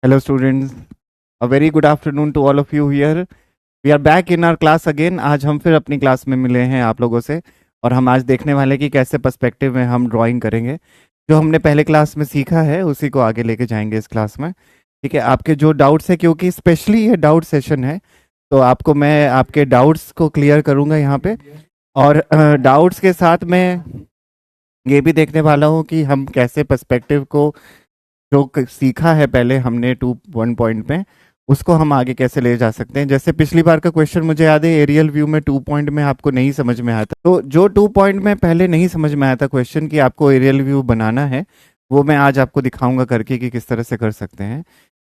Hello students, a very good afternoon to all of you here. We are back in our class again. आज हम फिर अपनी class में मिले हैं आप लोगों से और हम आज देखने वाले कि कैसे पर्सपेक्टिव में हम ड्राइंग करेंगे। जो हमने पहले क्लास में सीखा है उसी को आगे लेके जाएंगे इस क्लास में। ठीक है, आपके जो डाउट्स है, क्योंकि स्पेशली ये डाउट सेशन है, तो आपको मैं आपके डाउट्स को क्लियर करूँगा यहाँ पे। और डाउट्स के साथ मैं ये भी देखने वाला हूँ कि हम कैसे पर्सपेक्टिव को जो सीखा है पहले हमने 1 पॉइंट में, उसको हम आगे कैसे ले जा सकते हैं। जैसे पिछली बार का क्वेश्चन मुझे याद है, एरियल व्यू में 2 पॉइंट में आपको नहीं समझ में आया था, तो जो 2 पॉइंट में पहले नहीं समझ में आया था क्वेश्चन कि आपको एरियल व्यू बनाना है, वो मैं आज आपको दिखाऊंगा करके कि किस तरह से कर सकते हैं,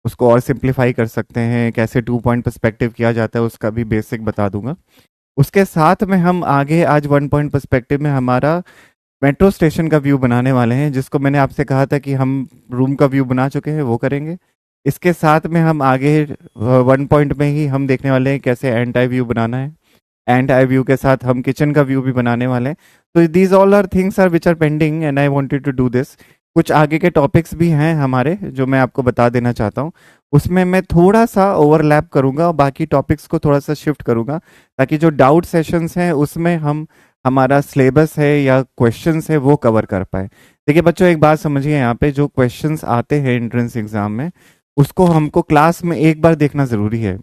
उसको और सिंप्लीफाई कर सकते हैं, कैसे 2 पॉइंट पर्सपेक्टिव किया जाता है उसका भी बेसिक बता दूंगा। उसके साथ में हम आगे आज 1 पॉइंट पर्सपेक्टिव में हमारा मेट्रो स्टेशन का व्यू बनाने वाले हैं, जिसको मैंने आपसे कहा था कि हम रूम का व्यू बना चुके हैं, वो करेंगे। इसके साथ में हम आगे 1 पॉइंट में ही हम देखने वाले हैं कैसे एंड आई व्यू बनाना है। एंड आई व्यू के साथ हम किचन का व्यू भी बनाने वाले हैं। तो these all are things are which are pending and I wanted to do this. कुछ आगे के टॉपिक्स भी हैं हमारे जो मैं आपको बता देना चाहता हूँ, उसमें मैं थोड़ा सा ओवरलैप करूँगा और बाकी टॉपिक्स को थोड़ा सा शिफ्ट करूँगा, ताकि जो डाउट सेशंस हैं उसमें हम हमारा सिलेबस है या क्वेश्चंस है वो कवर कर पाए। देखिए बच्चों, एक बात समझिए, यहाँ पे जो क्वेश्चंस आते हैं एंट्रेंस एग्जाम में, उसको हमको क्लास में एक बार देखना ज़रूरी है,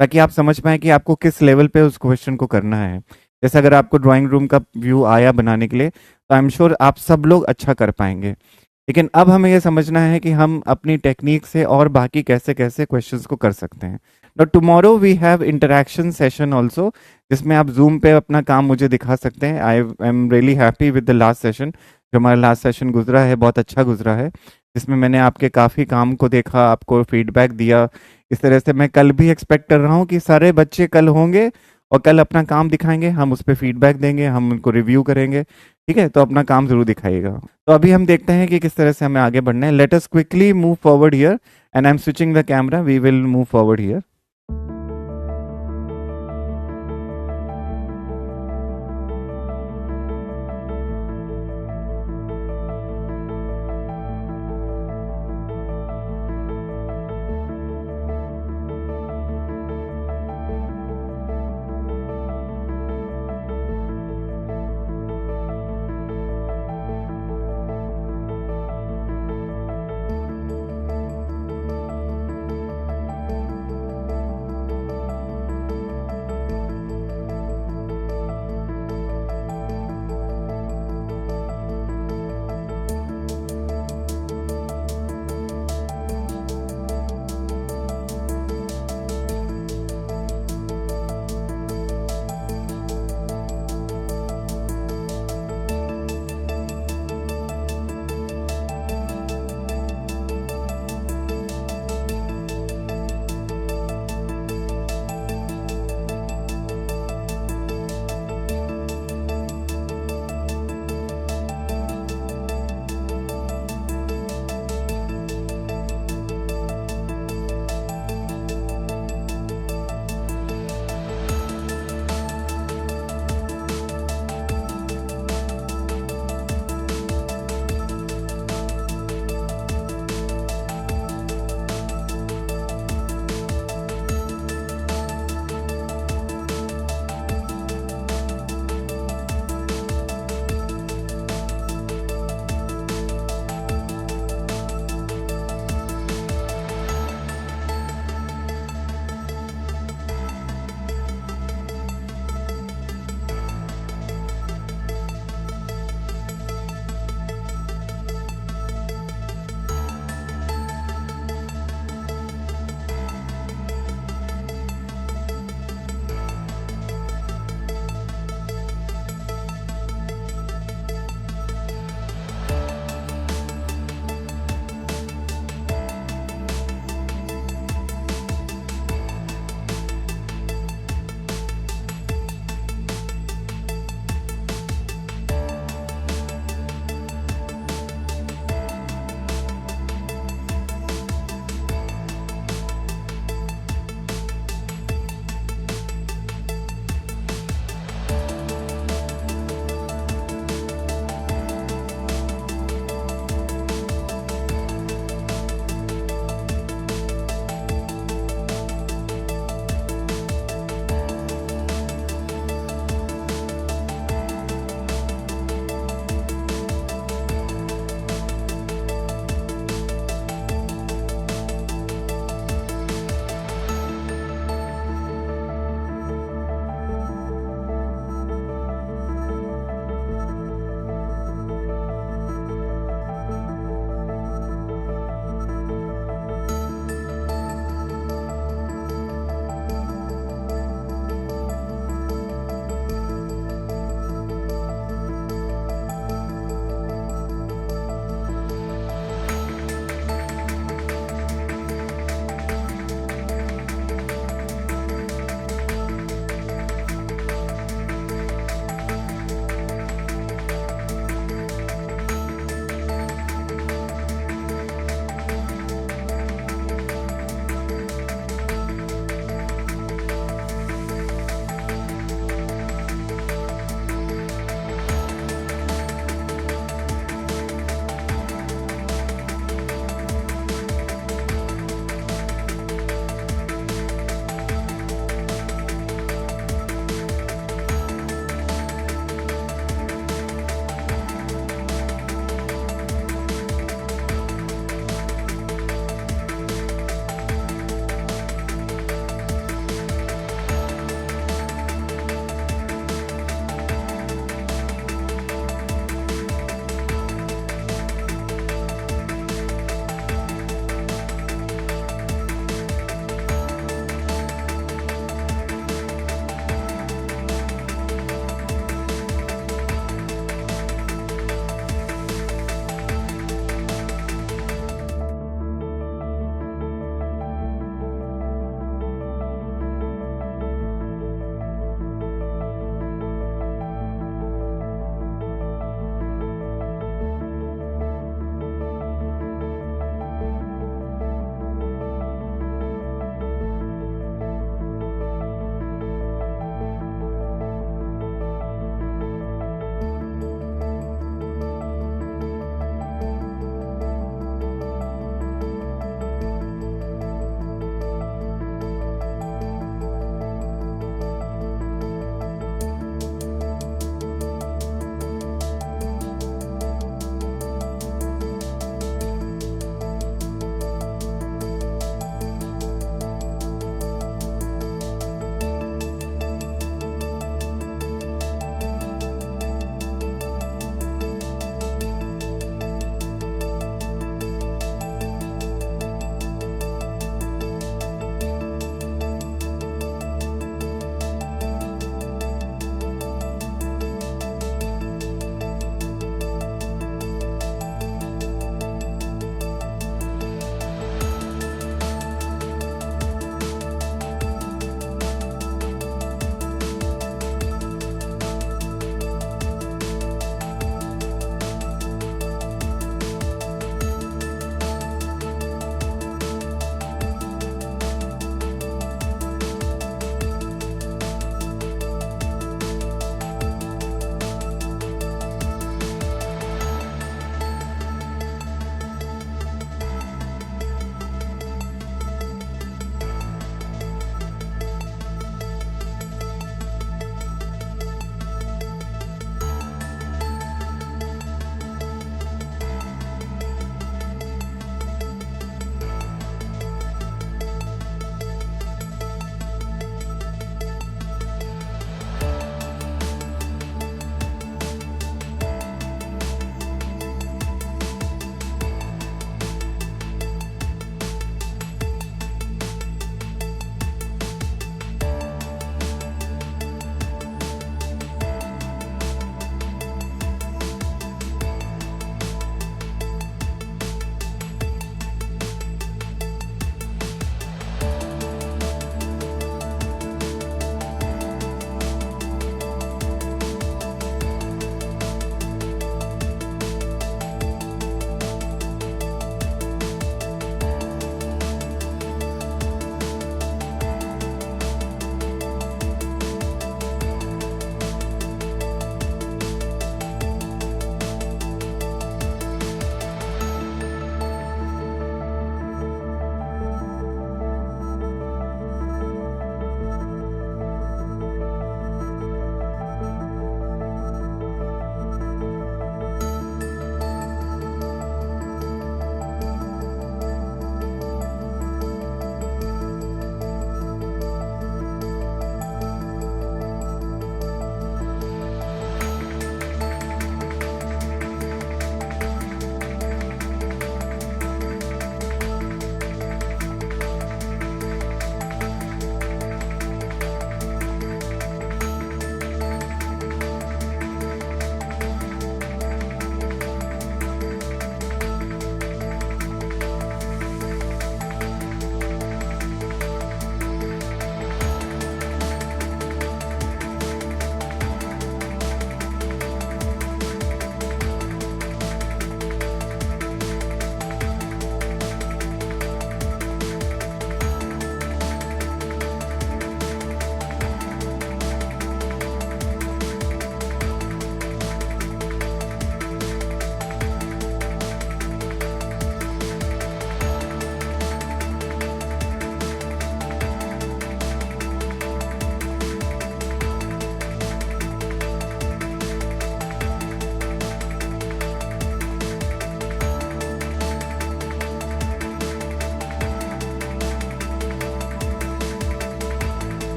ताकि आप समझ पाएँ कि आपको किस लेवल पे उस क्वेश्चन को करना है। जैसे अगर आपको ड्राइंग रूम का व्यू आया बनाने के लिए, तो आई एम श्योर आप सब लोग अच्छा कर पाएंगे। लेकिन अब हमें ये समझना है कि हम अपनी टेक्निक से और बाकी कैसे कैसे क्वेश्चंस को कर सकते हैं। Now tomorrow we have interaction session also, जिसमें आप जूम पे अपना काम मुझे दिखा सकते हैं। I am really happy with the last session. जो हमारा लास्ट सेशन गुजरा है बहुत अच्छा गुजरा है, जिसमें मैंने आपके काफ़ी काम को देखा, आपको फीडबैक दिया। इस तरह से मैं कल भी एक्सपेक्ट कर रहा हूँ कि सारे बच्चे कल होंगे और कल अपना काम दिखाएंगे, हम उस पर फीडबैक देंगे, हम उनको रिव्यू करेंगे। ठीक है, तो अपना काम ज़रूर दिखाइएगा। तो अभी हम देखते हैं कि किस तरह से हमें आगे बढ़ना है। Let us quickly move forward here and I am switching the camera, we will move forward here.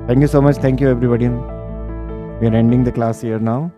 Thank you so much. Thank you everybody. We are ending the class here now.